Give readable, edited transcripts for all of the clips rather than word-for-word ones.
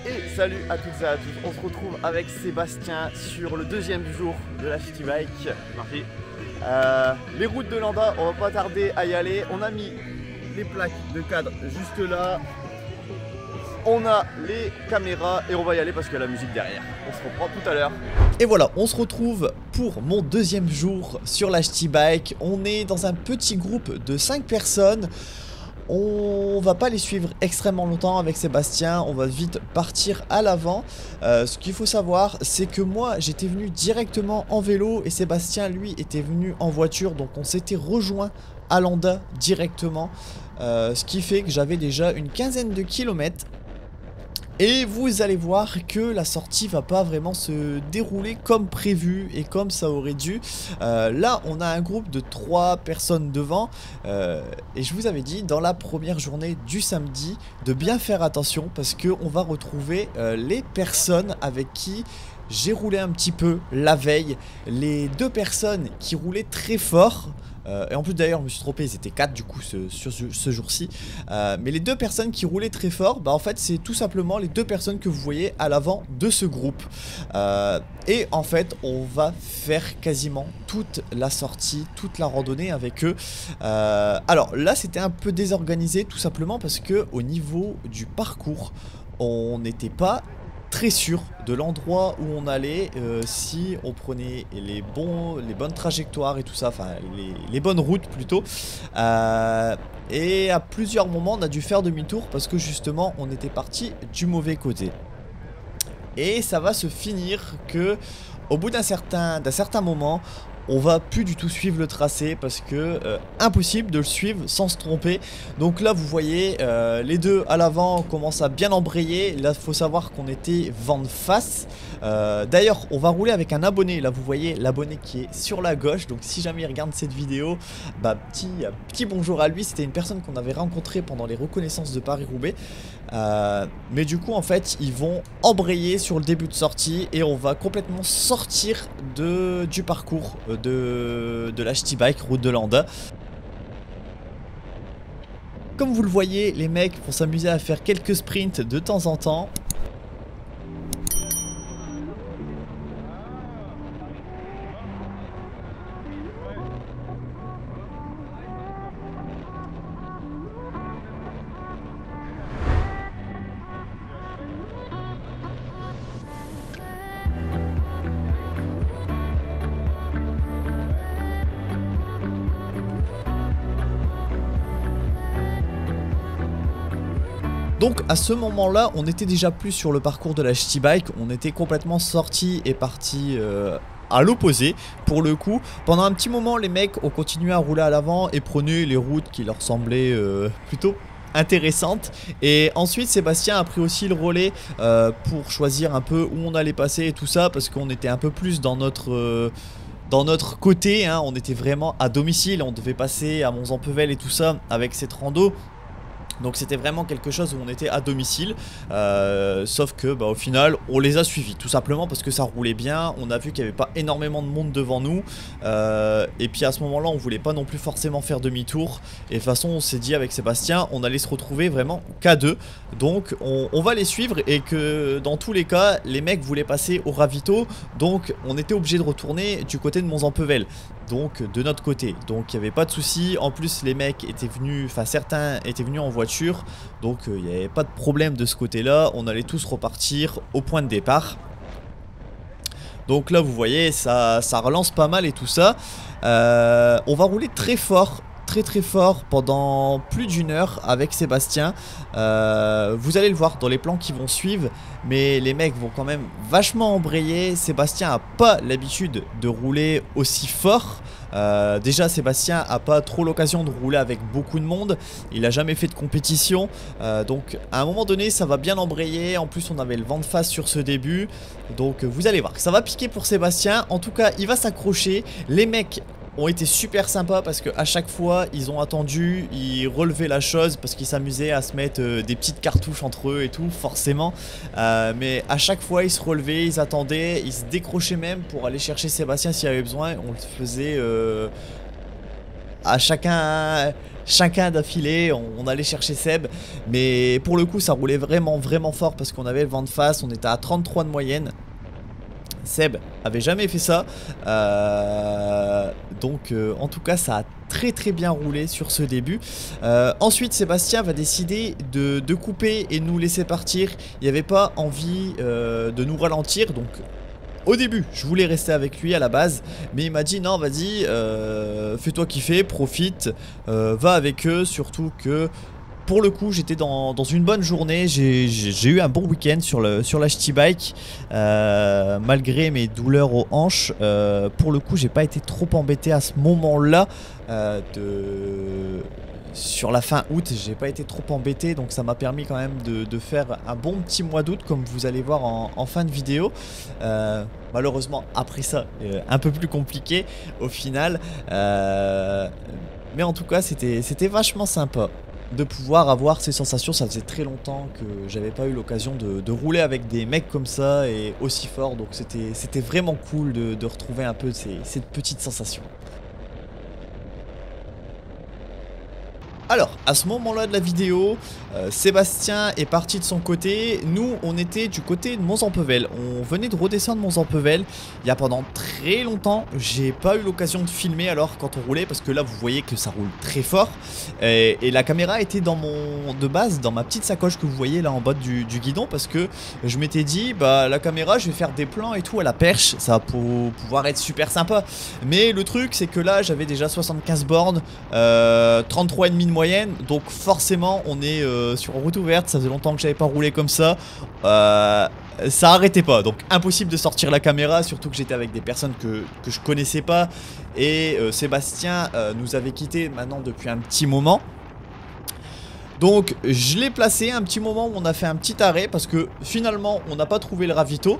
Et salut à toutes et à tous, on se retrouve avec Sébastien sur le deuxième jour de la City Bike. Merci. Les routes de Landa, on va pas tarder à y aller. On a mis les plaques de cadre juste là. On a les caméras et on va y aller parce qu'il y a la musique derrière. On se reprend tout à l'heure. Et voilà, on se retrouve pour mon deuxième jour sur la City Bike. On est dans un petit groupe de 5 personnes. On va pas les suivre extrêmement longtemps avec Sébastien, on va vite partir à l'avant. Ce qu'il faut savoir, c'est que moi j'étais venu directement en vélo et Sébastien lui était venu en voiture, donc on s'était rejoint à Landa directement. Ce qui fait que j'avais déjà une quinzaine de kilomètres. Et vous allez voir que la sortie va pas vraiment se dérouler comme prévu et comme ça aurait dû. Là on a un groupe de 3 personnes devant et je vous avais dit dans la première journée du samedi de bien faire attention parce que on va retrouver les personnes avec qui j'ai roulé un petit peu la veille. Les 2 personnes qui roulaient très fort. Et en plus d'ailleurs je me suis trompé, ils étaient 4 du coup sur ce jour-ci. Mais les 2 personnes qui roulaient très fort, bah en fait c'est tout simplement les 2 personnes que vous voyez à l'avant de ce groupe. Et en fait on va faire quasiment toute la sortie, toute la randonnée avec eux. Alors là c'était un peu désorganisé tout simplement parce que au niveau du parcours on n'était pas très sûr de l'endroit où on allait, si on prenait les bonnes trajectoires et tout ça, enfin les bonnes routes plutôt. Et à plusieurs moments on a dû faire demi-tour parce que justement on était parti du mauvais côté. Et ça va se finir que au bout d'un certain moment on va plus du tout suivre le tracé parce que impossible de le suivre sans se tromper. Donc là vous voyez les 2 à l'avant commencent à bien embrayer. Là il faut savoir qu'on était vent de face. D'ailleurs on va rouler avec un abonné. Là vous voyez l'abonné qui est sur la gauche. Donc si jamais il regarde cette vidéo, bah petit bonjour à lui. C'était une personne qu'on avait rencontrée pendant les reconnaissances de Paris-Roubaix. Mais du coup en fait ils vont embrayer sur le début de sortie et on va complètement sortir du parcours de la City Bike route de Landa. Comme vous le voyez, les mecs vont s'amuser à faire quelques sprints de temps en temps. Donc à ce moment là on était déjà plus sur le parcours de la City Bike, on était complètement sorti et parti à l'opposé pour le coup. Pendant un petit moment les mecs ont continué à rouler à l'avant et prenaient les routes qui leur semblaient plutôt intéressantes. Et ensuite Sébastien a pris aussi le relais pour choisir un peu où on allait passer et tout ça parce qu'on était un peu plus dans notre côté, hein. On était vraiment à domicile, on devait passer à Mons-en-Pevel et tout ça avec cette rando. Donc c'était vraiment quelque chose où on était à domicile, sauf que bah, au final on les a suivis tout simplement parce que ça roulait bien. On a vu qu'il n'y avait pas énormément de monde devant nous et puis à ce moment là on voulait pas non plus forcément faire demi-tour. Et de toute façon on s'est dit avec Sébastien on allait se retrouver vraiment qu'à 2. Donc on va les suivre et que dans tous les cas les mecs voulaient passer au ravito. Donc on était obligé de retourner du côté de Mons-en-Pevel, donc de notre côté. Donc il n'y avait pas de souci. En plus les mecs étaient venus, enfin certains étaient venus en voiture. Donc il n'y avait pas de problème de ce côté là. On allait tous repartir au point de départ. Donc là vous voyez ça relance pas mal et tout ça. On va rouler très fort, très fort pendant plus d'1 heure avec Sébastien. Vous allez le voir dans les plans qui vont suivre. Mais les mecs vont quand même vachement embrayer. Sébastien a pas l'habitude de rouler aussi fort. Déjà Sébastien a pas trop l'occasion de rouler avec beaucoup de monde. Il a jamais fait de compétition, donc à un moment donné ça va bien embrayer. En plus on avait le vent de face sur ce début. Donc vous allez voir que ça va piquer pour Sébastien. En tout cas il va s'accrocher. Les mecs ont été super sympas parce que à chaque fois ils ont attendu, ils relevaient la chose parce qu'ils s'amusaient à se mettre des petites cartouches entre eux et tout forcément. Mais à chaque fois ils se relevaient, ils attendaient, ils se décrochaient même pour aller chercher Sébastien s'il y avait besoin. On le faisait à chacun d'affilée, on allait chercher Seb. Mais pour le coup, ça roulait vraiment fort parce qu'on avait le vent de face. On était à 33 de moyenne. Seb avait jamais fait ça. Donc en tout cas, ça a très bien roulé sur ce début. Ensuite, Sébastien va décider de couper et nous laisser partir. Il n'y avait pas envie de nous ralentir. Donc au début, je voulais rester avec lui à la base, mais il m'a dit non, vas-y, fais-toi kiffer, profite, va avec eux, surtout que pour le coup, j'étais dans une bonne journée, j'ai eu un bon week-end sur la Shitty Bike, malgré mes douleurs aux hanches. Pour le coup, j'ai pas été trop embêté à ce moment-là sur la fin août, j'ai pas été trop embêté, donc ça m'a permis quand même de faire un bon petit mois d'août, comme vous allez voir en fin de vidéo. Malheureusement, après ça, un peu plus compliqué au final. Mais en tout cas, c'était vachement sympa de pouvoir avoir ces sensations. Ça faisait très longtemps que j'avais pas eu l'occasion de rouler avec des mecs comme ça et aussi fort, donc c'était vraiment cool de retrouver un peu cette petite sensation. Alors, à ce moment-là de la vidéo, Sébastien est parti de son côté. Nous, on était du côté de Mons-en-Pevel. On venait de redescendre Mons-en-Pevel. Il y a pendant très longtemps, j'ai pas eu l'occasion de filmer alors quand on roulait, parce que là, vous voyez que ça roule très fort. Et la caméra était de base dans ma petite sacoche que vous voyez là en bas du guidon, parce que je m'étais dit, bah la caméra, je vais faire des plans et tout à la perche. Ça va pouvoir être super sympa. Mais le truc, c'est que là, j'avais déjà 75 bornes, 33,5 de moyenne, donc forcément on est sur route ouverte. Ça faisait longtemps que j'avais pas roulé comme ça, ça arrêtait pas, donc impossible de sortir la caméra, surtout que j'étais avec des personnes que je connaissais pas, et Sébastien nous avait quitté maintenant depuis un petit moment. Donc je l'ai placé un petit moment où on a fait un petit arrêt, parce que finalement on n'a pas trouvé le ravito.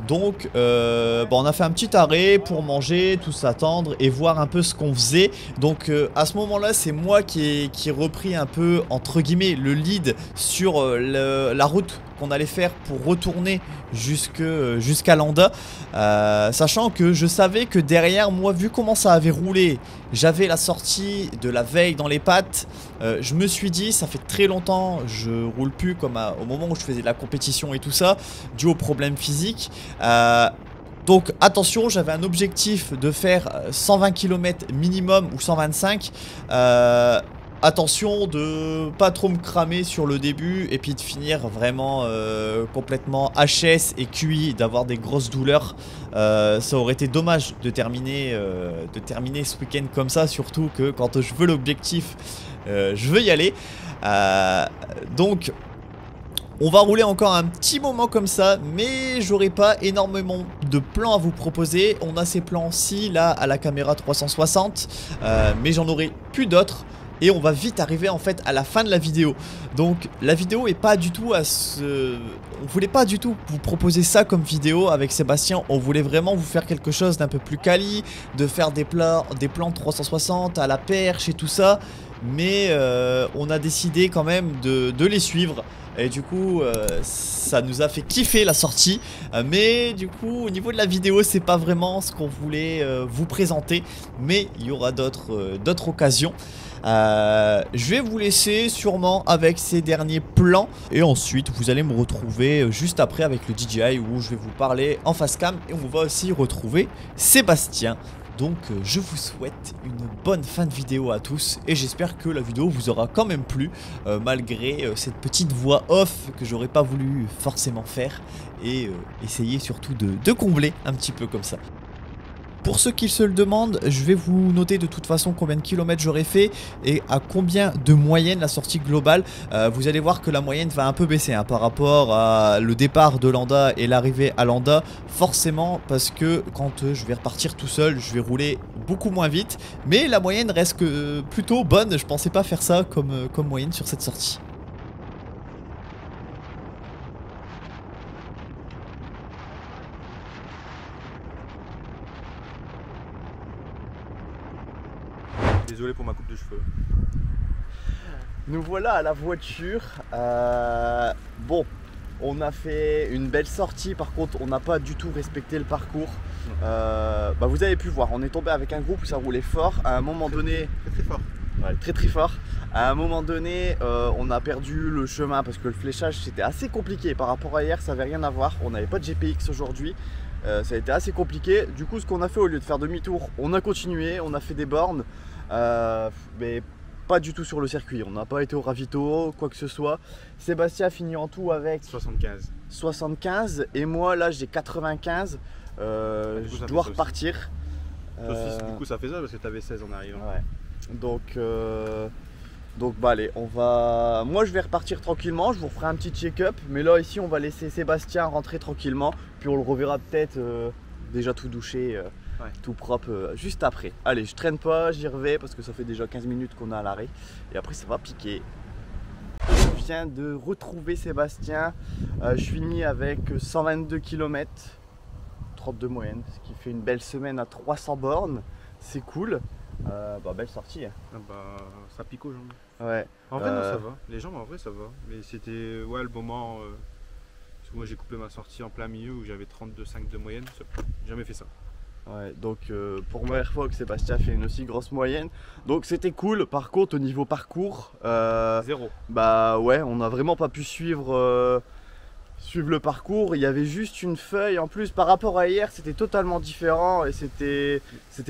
Donc on a fait un petit arrêt pour manger, tous attendre et voir un peu ce qu'on faisait. Donc à ce moment là, c'est moi qui ai repris un peu entre guillemets le lead sur la route qu'on allait faire pour retourner jusqu'à Landa, sachant que je savais que derrière moi, vu comment ça avait roulé, j'avais la sortie de la veille dans les pattes. Je me suis dit, ça fait très longtemps, je roule plus comme au moment où je faisais de la compétition et tout ça, dû aux problèmes physiques. Donc attention, j'avais un objectif de faire 120 km minimum ou 125. Attention de pas trop me cramer sur le début et puis de finir vraiment complètement HS et QI, d'avoir des grosses douleurs. Ça aurait été dommage de terminer ce week-end comme ça, surtout que quand je veux l'objectif, je veux y aller. Donc on va rouler encore un petit moment comme ça, mais j'aurai pas énormément de plans à vous proposer. On a ces plans-ci là à la caméra 360, mais j'en aurai plus d'autres. Et on va vite arriver en fait à la fin de la vidéo. Donc la vidéo est pas du tout on voulait pas du tout vous proposer ça comme vidéo avec Sébastien. On voulait vraiment vous faire quelque chose d'un peu plus quali, de faire des plans 360 à la perche et tout ça. Mais on a décidé quand même de les suivre. Et du coup ça nous a fait kiffer la sortie, mais du coup au niveau de la vidéo c'est pas vraiment ce qu'on voulait vous présenter. Mais il y aura d'autres occasions. Je vais vous laisser sûrement avec ces derniers plans, et ensuite vous allez me retrouver juste après avec le DJI où je vais vous parler en face cam, et on va aussi retrouver Sébastien. Donc je vous souhaite une bonne fin de vidéo à tous, et j'espère que la vidéo vous aura quand même plu, malgré cette petite voix off que j'aurais pas voulu forcément faire, et essayer surtout de combler un petit peu comme ça. Pour ceux qui se le demandent, je vais vous noter de toute façon combien de kilomètres j'aurais fait et à combien de moyenne la sortie globale. Vous allez voir que la moyenne va un peu baisser hein, par rapport à le départ de Landa et l'arrivée à Landa. Forcément, parce que quand je vais repartir tout seul, je vais rouler beaucoup moins vite. Mais la moyenne reste plutôt bonne. Je pensais pas faire ça comme moyenne sur cette sortie. Désolé pour ma coupe de cheveux. Nous voilà à la voiture. Bon, On a fait une belle sortie, par contre on n'a pas du tout respecté le parcours. Vous avez pu voir, on est tombé avec un groupe où ça roulait fort. À un moment donné, très fort. Ouais, très fort. À un moment donné, on a perdu le chemin parce que le fléchage c'était assez compliqué par rapport à hier, ça n'avait rien à voir. On n'avait pas de GPX aujourd'hui, ça a été assez compliqué. Du coup, ce qu'on a fait, au lieu de faire demi-tour, on a continué, on a fait des bornes, mais pas du tout sur le circuit. On n'a pas été au ravito, quoi que ce soit. Sébastien a fini en tout avec 75 et moi là j'ai 95. Je dois repartir. Du coup, ça fait ça parce que tu avais 16 en arrivant. Ouais. Donc allez, moi je vais repartir tranquillement, je vous ferai un petit check-up, mais là ici on va laisser Sébastien rentrer tranquillement, puis on le reverra peut-être déjà tout douché, tout propre juste après. Allez, je traîne pas, j'y reviens parce que ça fait déjà 15 minutes qu'on est à l'arrêt et après ça va piquer. Je viens de retrouver Sébastien, je finis avec 122 km, 32 moyenne, ce qui fait une belle semaine à 300 bornes, c'est cool. Belle sortie. Ça pique aux jambes. Ouais. En vrai, non, ça va. Les jambes, en vrai, ça va. Mais c'était le moment. Parce que moi, j'ai coupé ma sortie en plein milieu où j'avais 32,5 de moyenne. J'ai jamais fait ça. Ouais, donc pour la première fois que Sébastien fait une aussi grosse moyenne. Donc c'était cool. Par contre, au niveau parcours, zéro. On n'a vraiment pas pu suivre le parcours. Il y avait juste une feuille en plus par rapport à hier, c'était totalement différent et c'était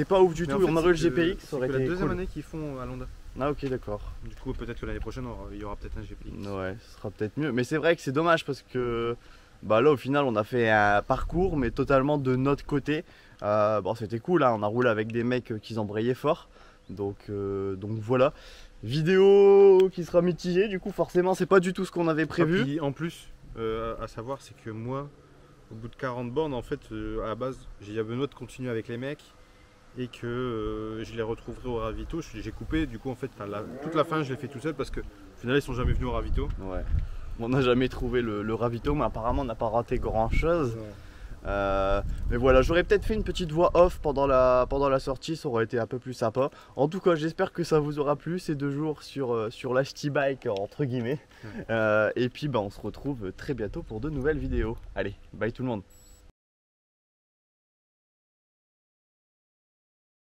pas ouf du tout. On aurait eu le GPX, ça aurait été la deuxième cool. année qu'ils font à Londres. Ah ok, d'accord. Du coup peut-être que l'année prochaine il y aura peut-être un GPX. Ouais, ce sera peut-être mieux. Mais c'est vrai que c'est dommage parce que là au final on a fait un parcours mais totalement de notre côté. C'était cool, hein. On a roulé avec des mecs qui embrayaient fort. Donc voilà. Vidéo qui sera mitigée, du coup forcément c'est pas du tout ce qu'on avait prévu. Puis, en plus, à savoir, c'est que moi, au bout de 40 bornes, en fait, à la base, j'ai dit à Benoît de continuer avec les mecs et que je les retrouverai au ravito. J'ai coupé, du coup, en fait, toute la fin, je l'ai fait tout seul parce que au final, ils sont jamais venus au ravito. Ouais. On n'a jamais trouvé le ravito, mais apparemment, on n'a pas raté grand chose. Ouais. Mais voilà, j'aurais peut-être fait une petite voix off pendant la sortie, ça aurait été un peu plus sympa. En tout cas, j'espère que ça vous aura plu ces 2 jours sur la Bike entre guillemets. Et puis on se retrouve très bientôt pour de nouvelles vidéos. Allez, bye tout le monde.